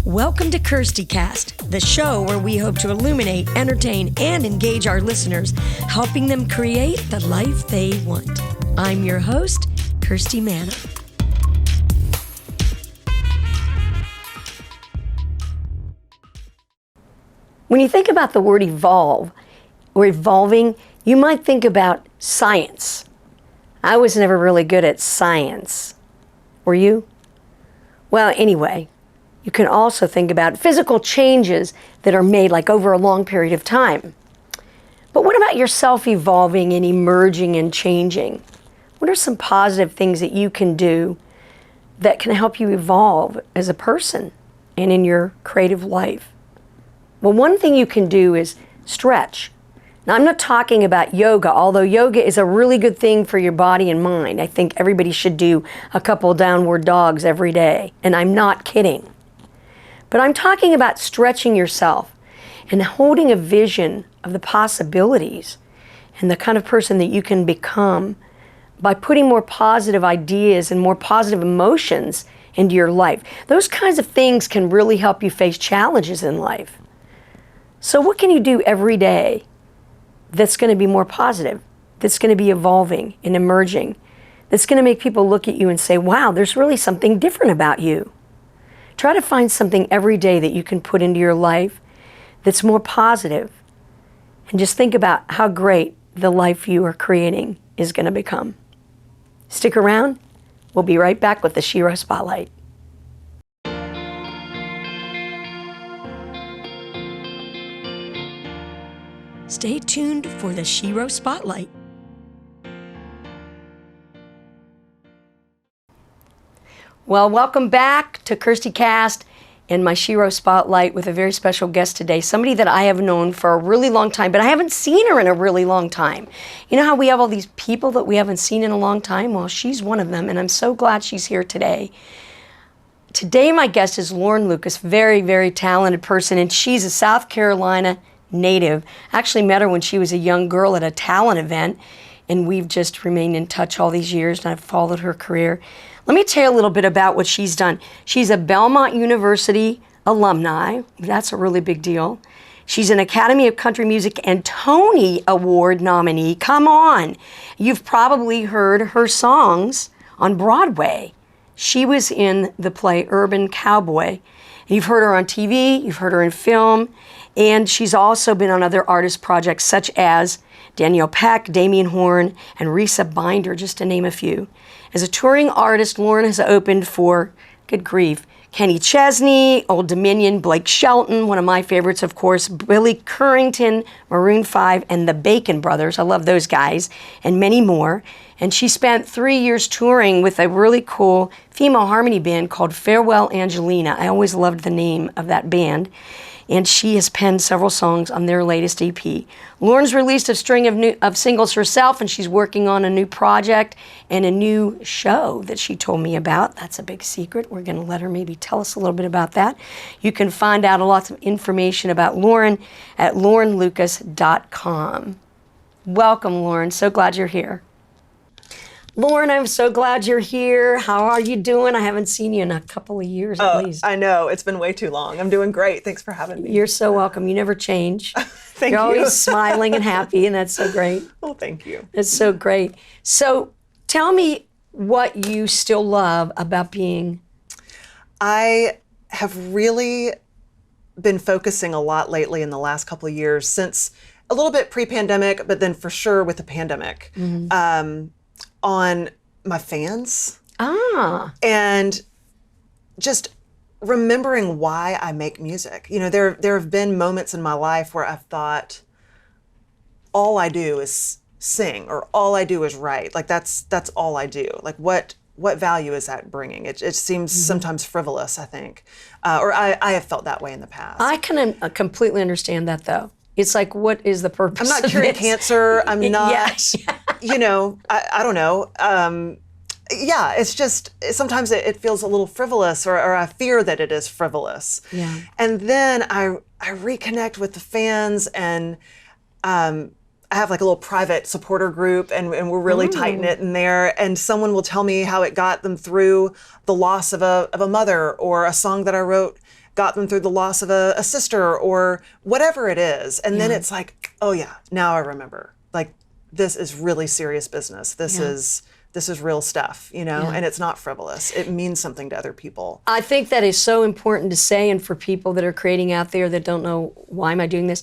Welcome to KIRSTIcast, the show where we hope to illuminate, entertain, and engage our listeners, helping them create the life they want. I'm your host, Kirsti Manna. When you think about the word evolve or evolving, you might think about science. I was never really good at science. Were you? Well, anyway, you can also think about physical changes that are made like over a long period of time. But what about yourself evolving and emerging and changing? What are some positive things that you can do that can help you evolve as a person and in your creative life? Well, one thing you can do is stretch. Now, I'm not talking about yoga, although yoga is a really good thing for your body and mind. I think everybody should do a couple downward dogs every day, and I'm not kidding. But I'm talking about stretching yourself and holding a vision of the possibilities and the kind of person that you can become by putting more positive ideas and more positive emotions into your life. Those kinds of things can really help you face challenges in life. So what can you do every day that's going to be more positive, that's going to be evolving and emerging, that's going to make people look at you and say, wow, there's really something different about you? Try to find something every day that you can put into your life that's more positive, and just think about how great the life you are creating is going to become. Stick around. We'll be right back with the Shero Spotlight. Stay tuned for the Shero Spotlight. Well, welcome back to KIRSTIcast and my Shero Spotlight with a very special guest today, somebody that I have known for a really long time, but I haven't seen her in a really long time. You know how we have all these people that we haven't seen in a long time? Well, she's one of them, and I'm so glad she's here today. Today, my guest is Lauren Lucas, very, very talented person, and she's a South Carolina native. I actually met her when she was a young girl at a talent event, and we've just remained in touch all these years, and I've followed her career. Let me tell you a little bit about what she's done. She's a Belmont University alumni. That's a really big deal. She's an Academy of Country Music and Tony Award nominee. Come on. You've probably heard her songs on Broadway. She was in the play Urban Cowboy. You've heard her on TV, you've heard her in film, and she's also been on other artist projects such as Danielle Peck, Damian Horn, and Risa Binder, just to name a few. As a touring artist, Lauren has opened for, good grief, Kenny Chesney, Old Dominion, Blake Shelton, one of my favorites, of course, Billy Currington, Maroon 5, and the Bacon Brothers. I love those guys, and many more. And she spent 3 years touring with a really cool female harmony band called Farewell Angelina. I always loved the name of that band. And she has penned several songs on their latest EP. Lauren's released a string of singles herself, and she's working on a new project and a new show that she told me about. That's a big secret. We're going to let her maybe tell us a little bit about that. You can find out lots of information about Lauren at laurenlucas.com. Welcome, Lauren. So glad you're here. Lauren, I'm so glad you're here. How are you doing? I haven't seen you in a couple of years at least. I know. It's been way too long. I'm doing great. Thanks for having me. You're so welcome. You never change. Thank You're you. always smiling and happy, and that's so great. Well, thank you. It's so great. So tell me what you still love about being... I have really been focusing a lot lately in the last couple of years, since a little bit pre-pandemic, but then for sure with the pandemic. On my fans. And just remembering why I make music. You know, there have been moments in my life where I've thought, all I do is sing, or all I do is write. Like that's all I do. Like what value is that bringing? It seems sometimes frivolous, I think. Or I have felt that way in the past. I can completely understand that, though. It's like, what is the purpose I'm not of curing this? cancer. I'm not, Yeah. you know, I don't know. Yeah, it's just, sometimes it feels a little frivolous, or I fear that it is frivolous. Yeah. And then I reconnect with the fans, and I have like a little private supporter group, and we're really tight knit in there. And someone will tell me how it got them through the loss of a mother, or a song that I wrote got them through the loss of a sister, or whatever it is. And then it's like, oh yeah, now I remember. Like, this is really serious business. This is real stuff, you know, and it's not frivolous. It means something to other people. I think that is so important to say, and for people that are creating out there that don't know, why am I doing this,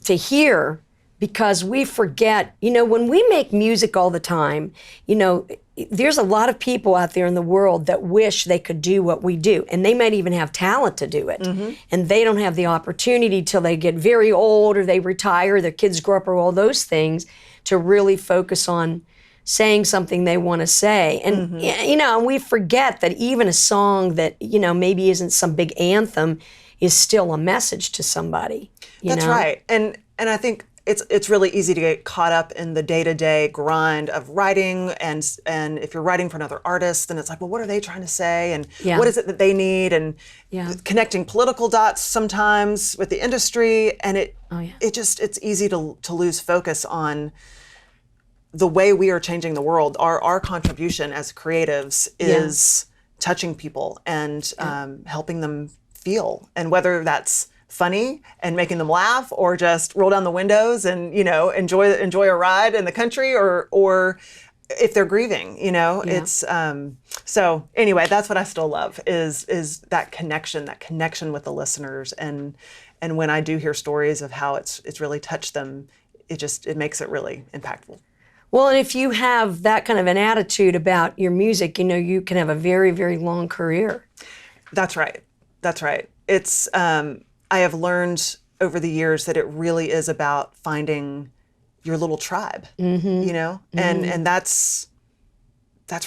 to hear, because we forget, you know, when we make music all the time, you know, there's a lot of people out there in the world that wish they could do what we do, and they might even have talent to do it, and they don't have the opportunity till they get very old, or they retire, their kids grow up, or all those things, to really focus on saying something they want to say. And, you know, we forget that even a song that, you know, maybe isn't some big anthem is still a message to somebody. That's right. And I think it's really easy to get caught up in the day-to-day grind of writing, and if you're writing for another artist, then it's like, well, what are they trying to say, and what is it that they need, and connecting political dots sometimes with the industry, and it's easy to lose focus on the way we are changing the world. Our contribution as creatives is touching people and helping them feel, and whether that's funny and making them laugh, or just roll down the windows and, you know, enjoy a ride in the country, or if they're grieving, you know. It's so anyway, that's what I still love is that connection with the listeners, and when I do hear stories of how it's really touched them, it makes it really impactful. Well, and if you have that kind of an attitude about your music, you know, you can have a very, very long career. That's right. It's I have learned over the years that it really is about finding your little tribe, you know, and that's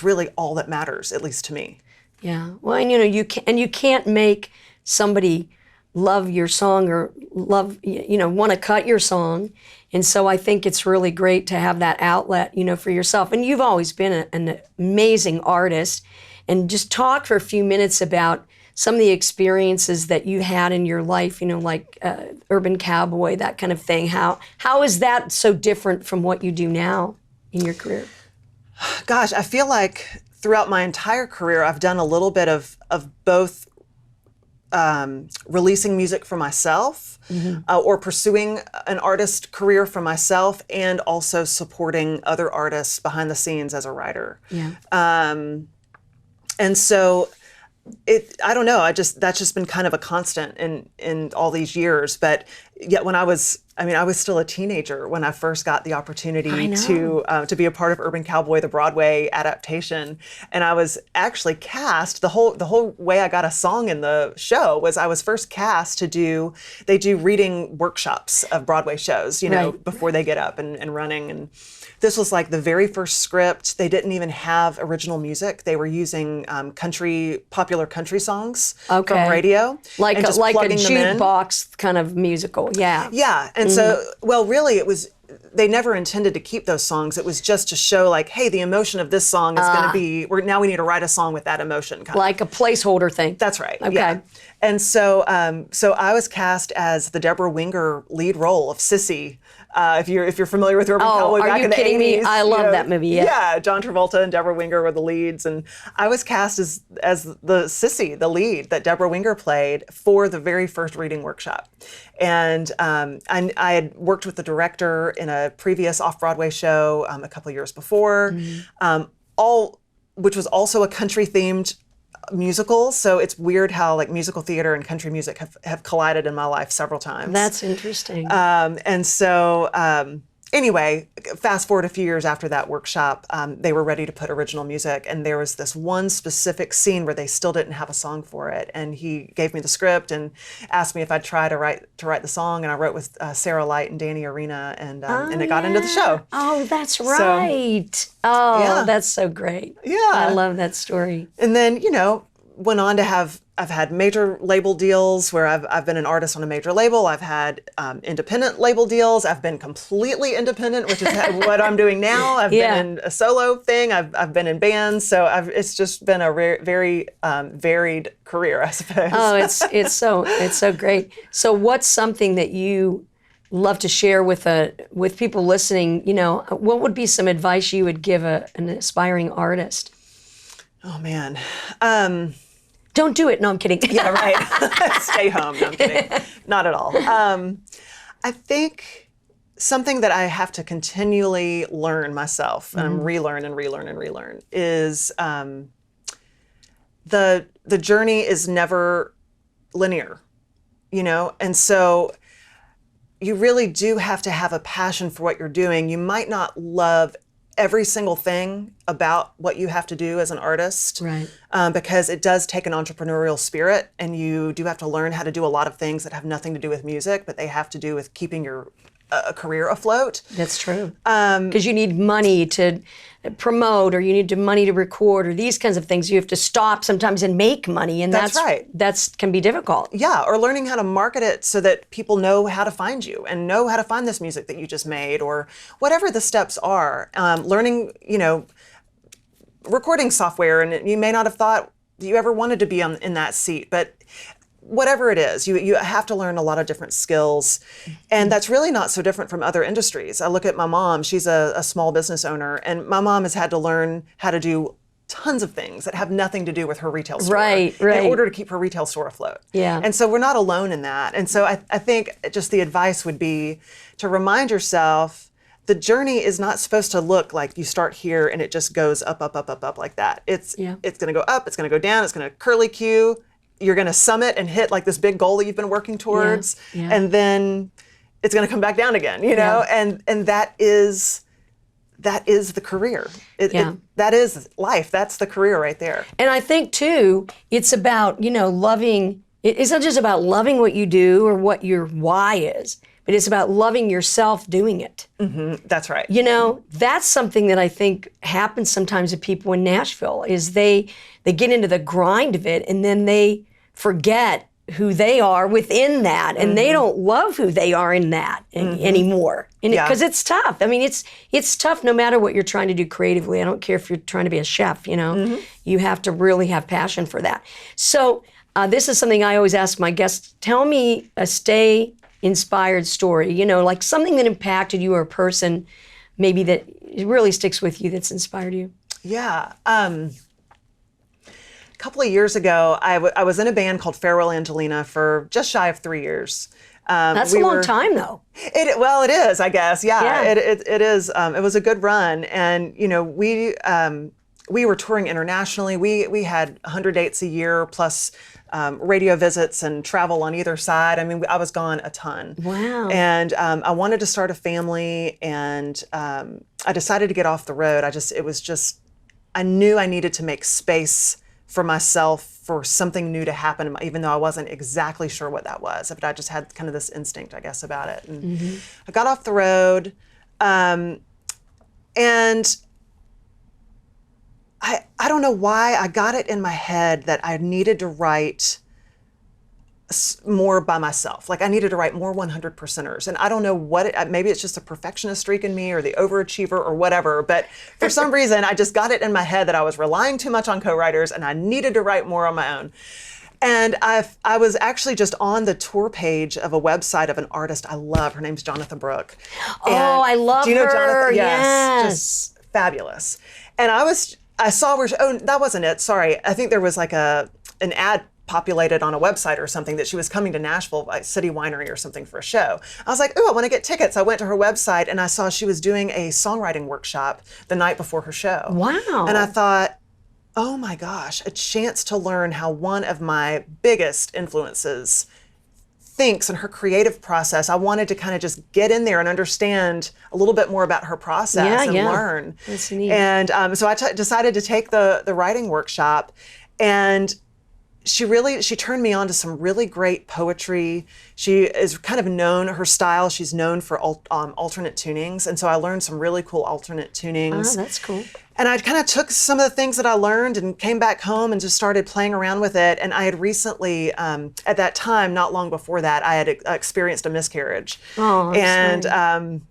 really all that matters, at least to me. Yeah. Well, and you know, you can't make somebody love your song, or love, you know, want to cut your song. And so I think it's really great to have that outlet, you know, for yourself. And you've always been an amazing artist. And just talk for a few minutes about some of the experiences that you had in your life, you know, like Urban Cowboy, that kind of thing. How is that so different from what you do now in your career? Gosh, I feel like throughout my entire career, I've done a little bit of both releasing music for myself, or pursuing an artist career for myself, and also supporting other artists behind the scenes as a writer. And so I don't know, that's just been kind of a constant in all these years. But yet when I was still a teenager when I first got the opportunity to be a part of Urban Cowboy, the Broadway adaptation. And I was actually cast, the whole way I got a song in the show was I was first cast they do reading workshops of Broadway shows, you know, before they get up and running. And this was like the very first script. They didn't even have original music. They were using popular country songs from radio. Like and a plugging them in. jukebox kind of musical, Yeah, and so, well, really they never intended to keep those songs. It was just to show like, hey, the emotion of this song is going to be, now we need to write a song with that emotion. Like a placeholder thing. That's right, okay. Yeah. And so I was cast as the Deborah Winger lead role of Sissy. If you're familiar with Urban Cowboy back in the 80s. Are you kidding me? I love that movie, Yeah, John Travolta and Deborah Winger were the leads, and I was cast as the Sissy, the lead that Deborah Winger played for the very first reading workshop. And I had worked with the director in a previous off-Broadway show a couple years before, which was also a country-themed musical. So it's weird how like musical theater and country music have collided in my life several times. That's interesting. And so anyway, fast forward a few years after that workshop, they were ready to put original music, and there was this one specific scene where they still didn't have a song for it. And he gave me the script and asked me if I'd try to write the song, and I wrote with Sarah Light and Danny Arena, and it got into the show. Oh, that's right. That's so great. Yeah, I love that story. And then, you know, went on to I've had major label deals where I've been an artist on a major label. I've had independent label deals. I've been completely independent, which is what I'm doing now. I've been in a solo thing. I've been in bands. So it's just been a very varied career, I suppose. Oh, it's so great. So what's something that you love to share with people listening, what would be some advice you would give an aspiring artist? Oh, man. Don't do it. No, I'm kidding. Yeah, right. Stay home. No, I'm kidding. Not at all. I think something that I have to continually learn myself, and relearn and relearn and relearn, is the journey is never linear, and so you really do have to have a passion for what you're doing. You might not love every single thing about what you have to do as an artist, right? Because it does take an entrepreneurial spirit, and you do have to learn how to do a lot of things that have nothing to do with music, but they have to do with keeping your career afloat. That's true. Because you need money to promote, or you need money to record, or these kinds of things. You have to stop sometimes and make money, and that's right. That can be difficult. Yeah, or learning how to market it so that people know how to find you and know how to find this music that you just made, or whatever the steps are. Learning, recording software, and you may not have thought you ever wanted to be in that seat, but whatever it is, you have to learn a lot of different skills, and that's really not so different from other industries. I look at my mom; she's a small business owner, and my mom has had to learn how to do tons of things that have nothing to do with her retail store, right. in order to keep her retail store afloat. Yeah, and so we're not alone in that. And so I think just the advice would be to remind yourself the journey is not supposed to look like you start here and it just goes up, up, up, up, up like that. It's going to go up, it's going to go down, it's going to curly Q. You're going to summit and hit like this big goal that you've been working towards, and then it's going to come back down again, and that is the career. That is life. That's the career right there. And I think too, it's about, loving, it's not just about loving what you do or what your why is, but it's about loving yourself doing it. Mm-hmm. That's right. That's something that I think happens sometimes to people in Nashville, is they get into the grind of it, and then they forget who they are within that, and they don't love who they are in that anymore. Because it's tough. I mean, it's tough no matter what you're trying to do creatively. I don't care if you're trying to be a chef, you have to really have passion for that. So this is something I always ask my guests. Tell me a stay inspired story, like something that impacted you, or a person maybe that really sticks with you, that's inspired you. Yeah. A couple of years ago, I was in a band called Farewell Angelina for just shy of 3 years. That's a long time, though. It is, I guess. Yeah. It is. It was a good run, and we were touring internationally. We had 100 dates a year plus radio visits and travel on either side. I mean, I was gone a ton. Wow. And I wanted to start a family, and I decided to get off the road. I knew I needed to make space for myself, for something new to happen, even though I wasn't exactly sure what that was. But I just had kind of this instinct, I guess, about it. And I got off the road, and I don't know why I got it in my head that I needed to write more by myself. Like I needed to write more 100%ers. And I don't know maybe it's just a perfectionist streak in me, or the overachiever, or whatever. But for some reason, I just got it in my head that I was relying too much on co-writers, and I needed to write more on my own. And I was actually just on the tour page of a website of an artist I love. Her name's Jonathan Brooke. I love her. Do you know Jonathan? Yes. Just fabulous. And I saw where, that wasn't it, sorry. I think there was like an ad populated on a website or something that she was coming to Nashville, like City Winery or something, for a show. I was like, oh, I want to get tickets. I went to her website, and I saw she was doing a songwriting workshop the night before her show. Wow. And I thought, oh my gosh, a chance to learn how one of my biggest influences thinks and her creative process. I wanted to kind of just get in there and understand a little bit more about her process and learn. That's neat. And so I decided to take the writing workshop, and she turned me on to some really great poetry. She is kind of known, her style, she's known for alternate tunings. And so I learned some really cool alternate tunings. Oh, that's cool. And I kind of took some of the things that I learned and came back home and just started playing around with it. And I had recently, at that time, not long before that, I had experienced a miscarriage. Oh, I'm sorry.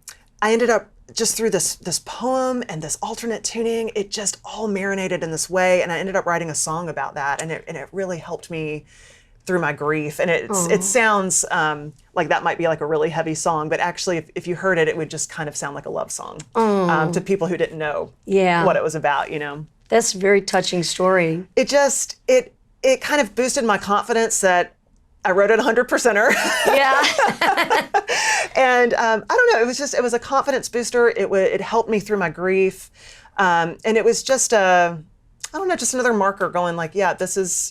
I ended up, just through this poem and this alternate tuning, it just all marinated in this way. And I ended up writing a song about that. And it really helped me through my grief. And it sounds like that might be like a really heavy song, but actually if you heard it, it would just kind of sound like a love song to people who didn't know what it was about, you know. That's a very touching story. It just, it kind of boosted my confidence that I wrote it 100%er. Yeah. And I don't know, it was a confidence booster. It helped me through my grief. And it was just just another marker going like, yeah,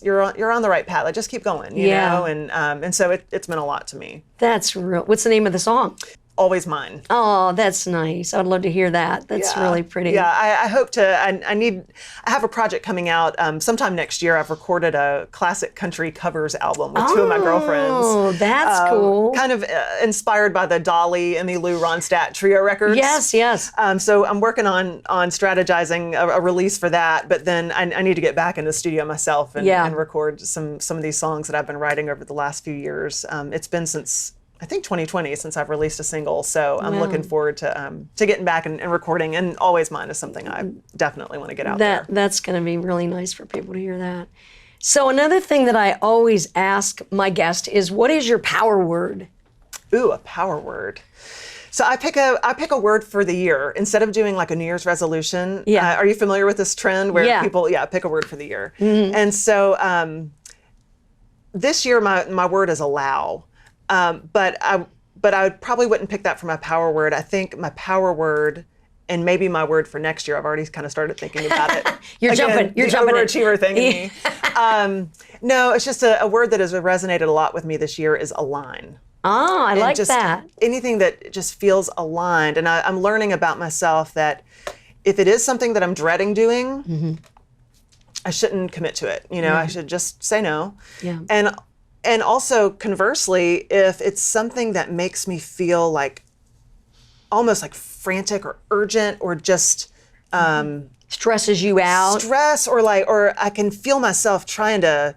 you're on the right path. Like, just keep going, you know? And so it's meant a lot to me. That's real. What's the name of the song? Always Mine. Oh, that's nice. I'd love to hear that. That's really pretty. Yeah, I hope to. I have a project coming out sometime next year. I've recorded a classic country covers album with two of my girlfriends. Oh, that's cool. Kind of inspired by the Dolly, Emmy Lou Ronstadt trio records. Yes. So I'm working on strategizing a release for that. But then I need to get back in the studio myself and record some of these songs that I've been writing over the last few years. It's been since, I think, 2020 since I've released a single. So I'm looking forward to getting back and recording. And Always Mine is something I definitely want to get out there. That's going to be really nice for people to hear that. So another thing that I always ask my guest is, what is your power word? Ooh, a power word. So I pick a word for the year instead of doing like a New Year's resolution. Yeah. Are you familiar with this trend where people pick a word for the year? Mm-hmm. And so this year my word is allow. But I probably wouldn't pick that for my power word. I think my power word, and maybe my word for next year, I've already kind of started thinking about it. You're jumping overachiever thing in me. No, it's just a word that has resonated a lot with me this year is align. Oh, I like that. Anything that just feels aligned. And I'm learning about myself that if it is something that I'm dreading doing, I shouldn't commit to it. You know, I should just say no. Yeah. And also, conversely, if it's something that makes me feel like almost like frantic or urgent or just stresses you out, or I can feel myself trying to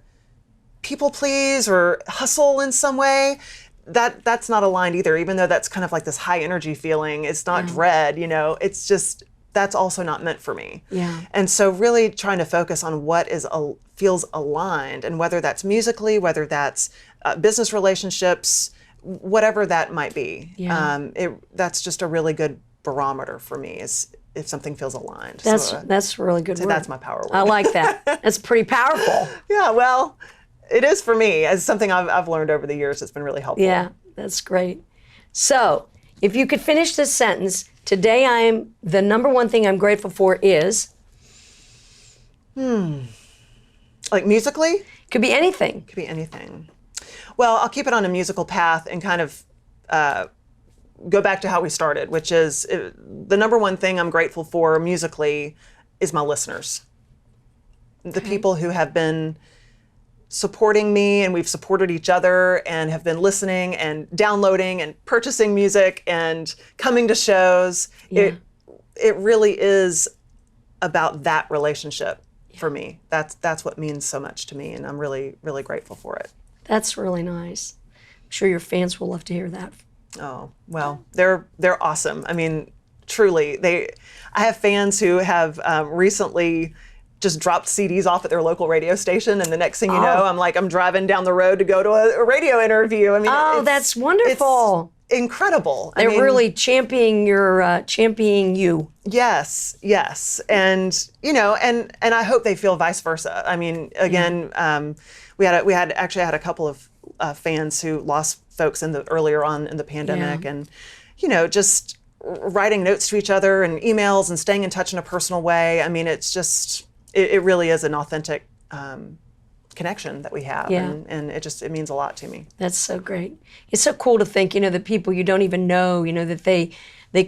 people please or hustle in some way, that's not aligned either. Even though that's kind of like this high energy feeling, it's not dread. You know, it's just that's also not meant for me. Yeah. And so really trying to focus on what feels aligned, and whether that's musically, whether that's business relationships, whatever that might be. Yeah. That's just a really good barometer for me, is if something feels aligned. That's really good. So that's my power word. I like that. That's pretty powerful. Yeah, well, it is for me. It's something I've learned over the years. It's been really helpful. Yeah, that's great. So if you could finish this sentence, today the number one thing I'm grateful for is? Like musically? Could be anything. Could be anything. Well, I'll keep it on a musical path and kind of go back to how we started, which is the number one thing I'm grateful for musically is my listeners. The people who have been supporting me, and we've supported each other and have been listening and downloading and purchasing music and coming to shows. Yeah. It really is about that relationship for me. That's what means so much to me, and I'm really, really grateful for it. That's really nice. I'm sure your fans will love to hear that. Oh, well, they're awesome. I mean, truly, I have fans who have recently just dropped CDs off at their local radio station, and the next thing you know, I'm driving down the road to go to a radio interview. I mean, that's wonderful. It's incredible. They're really championing you. Yes, and and I hope they feel vice versa. I mean, again, we had a couple of fans who lost folks earlier on in the pandemic, and just writing notes to each other and emails and staying in touch in a personal way. I mean, it's just. It really is an authentic connection that we have, and it means a lot to me. That's so great. It's so cool to think, that people you don't even know, that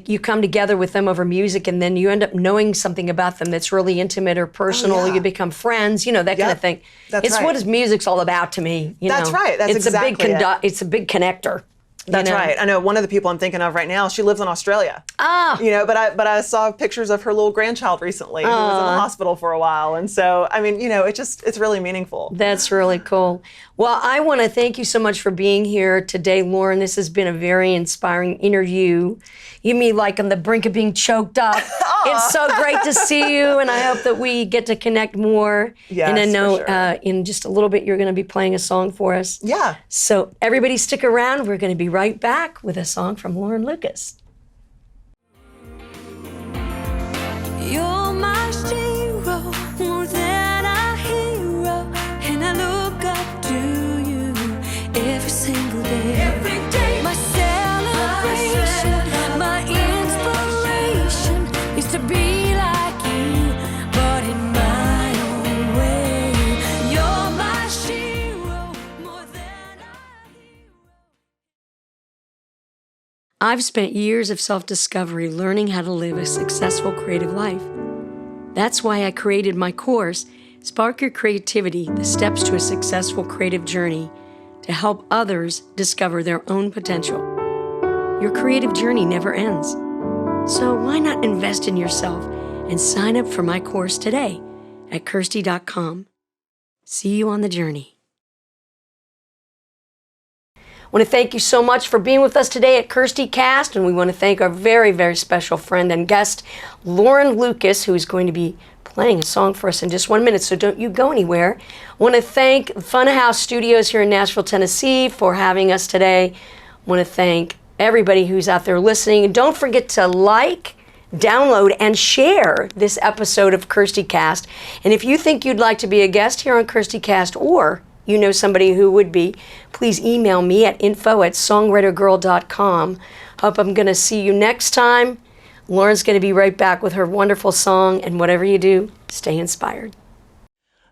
you come together with them over music, and then you end up knowing something about them that's really intimate or personal. Oh, yeah. You become friends, that kind of thing. That's right. What music's all about to me. That's right. That's exactly it. It's a big connector. That's right. I know one of the people I'm thinking of right now, she lives in Australia. Ah. You know, but I saw pictures of her little grandchild recently who was in the hospital for a while. And so, I mean, you know, it's really meaningful. That's really cool. Well, I want to thank you so much for being here today, Lauren. This has been a very inspiring interview. You mean like on the brink of being choked up. It's so great to see you, and I hope that we get to connect more. Yes, and I know for sure. In just a little bit you're going to be playing a song for us. Yeah. So everybody stick around. We're going to be right back with a song from Lauren Lucas. You're my hero, more than a hero, and I look up to you every single day. Every day, my celebration, my inspiration is to be like you, but in my own way. You're my hero, more than a hero. I've spent years of self-discovery learning how to live a successful creative life. That's why I created my course, Spark Your Creativity, the Steps to a Successful Creative Journey, to help others discover their own potential. Your creative journey never ends. So why not invest in yourself and sign up for my course today at Kirsty.com. See you on the journey. I want to thank you so much for being with us today at KIRSTIcast, and we want to thank our very, very special friend and guest, Lauren Lucas, who is going to be playing a song for us in just 1 minute, so don't you go anywhere. I want to thank Funhouse Studios here in Nashville, Tennessee for having us today. I want to thank everybody who's out there listening. And don't forget to like, download, and share this episode of KIRSTIcast. And if you think you'd like to be a guest here on KIRSTIcast, or you know somebody who would be, please email me at info@songwritergirl.com. Hope I'm going to see you next time. Lauren's going to be right back with her wonderful song, and whatever you do, stay inspired.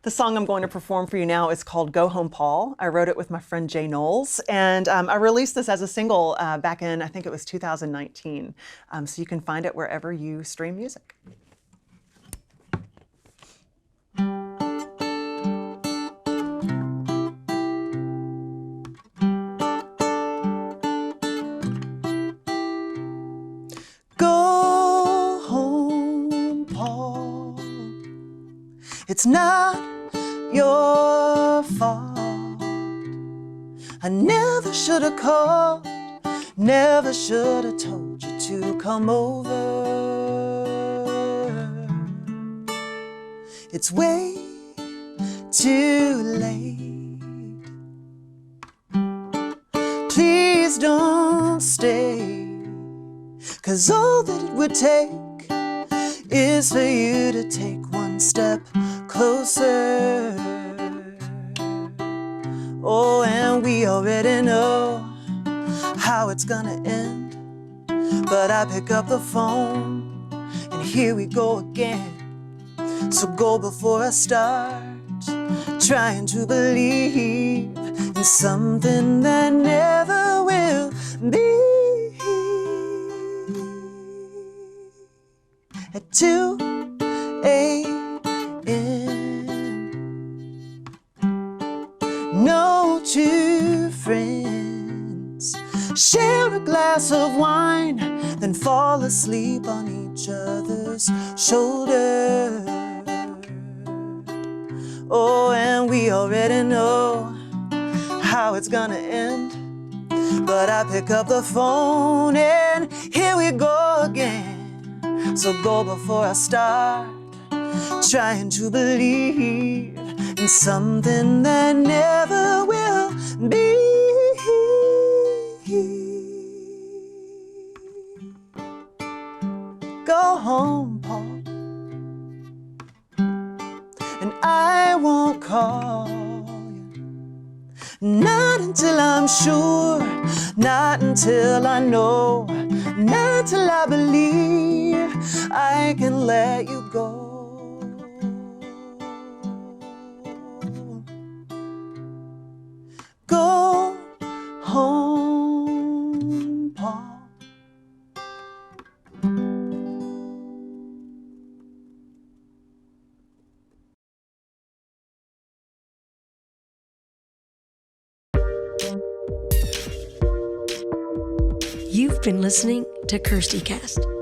The song I'm going to perform for you now is called Go Home, Paul. I wrote it with my friend Jay Knowles, and I released this as a single back in, I think it was 2019. So you can find it wherever you stream music. Go home, Paul. It's not your fault. I never should have called, never should have told you to come over. It's way too late. Please don't stay. 'Cause all that it would take is for you to take one step closer. Oh, and we already know how it's gonna end. But I pick up the phone, and here we go again. So go before I start trying to believe in something that never will be. At 2 a.m. No two friends share a glass of wine, then fall asleep on each other's shoulder. Oh, and we already know how it's gonna end. But I pick up the phone, and here we go again. So go before I start trying to believe in something that never will be. Go home, Paul, and I won't call you. Not until I'm sure, not until I know, not till I believe I can let you go. Go home, Paul. You've been listening to KIRSTIcast.